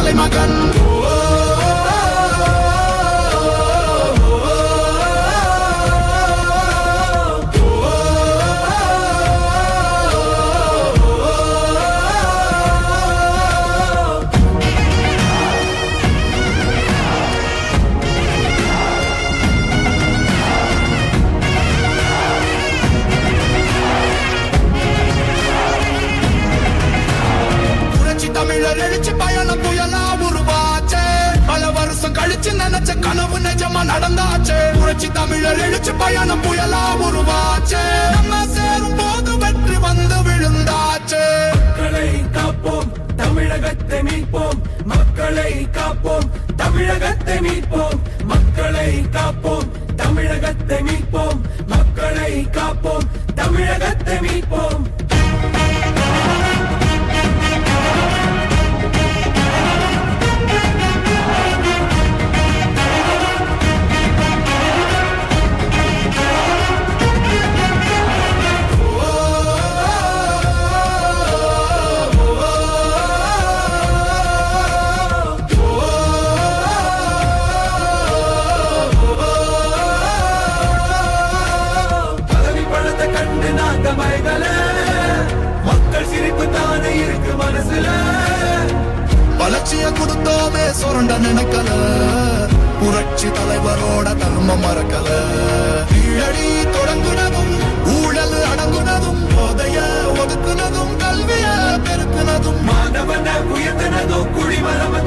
தலைமகன். தமிழர் எழுச்சி பயணம் புயலா உருவாச்சே. பல வருஷம் கழிச்சு நினைச்ச கனவு நிஜமா நடந்தாச்சே. புரட்சி தமிழர் எழுச்சி பயணம் புயலா உருவாச்சே. நம்ம சேரும் போது வெற்றி வந்து விழுந்தாச்சே. மக்களை காப்போம், தமிழகத்தை மீட்போம். மக்களை காப்போம், தமிழகத்தை மீட்போம். மக்களை காப்போம், தமிழகத்தை மீட்போம். மக்களை காப்போம், தமிழகத்தை மீட்போம். மக்கள் சிரிப்பு தானே இருக்கு மனசுல. வளர்ச்சிய கொடுத்தோமே சுரண்ட நினைக்கல. புரட்சி தலைவரோட தர்மம் மறக்கல. கீழடி தொடங்குனதும் ஊழல் அடங்குனதும் போதைய ஒதுக்குனதும் கல்விய பெருக்குனதும் மாணவன உயர்த்தினதும் குடிமரமத்தை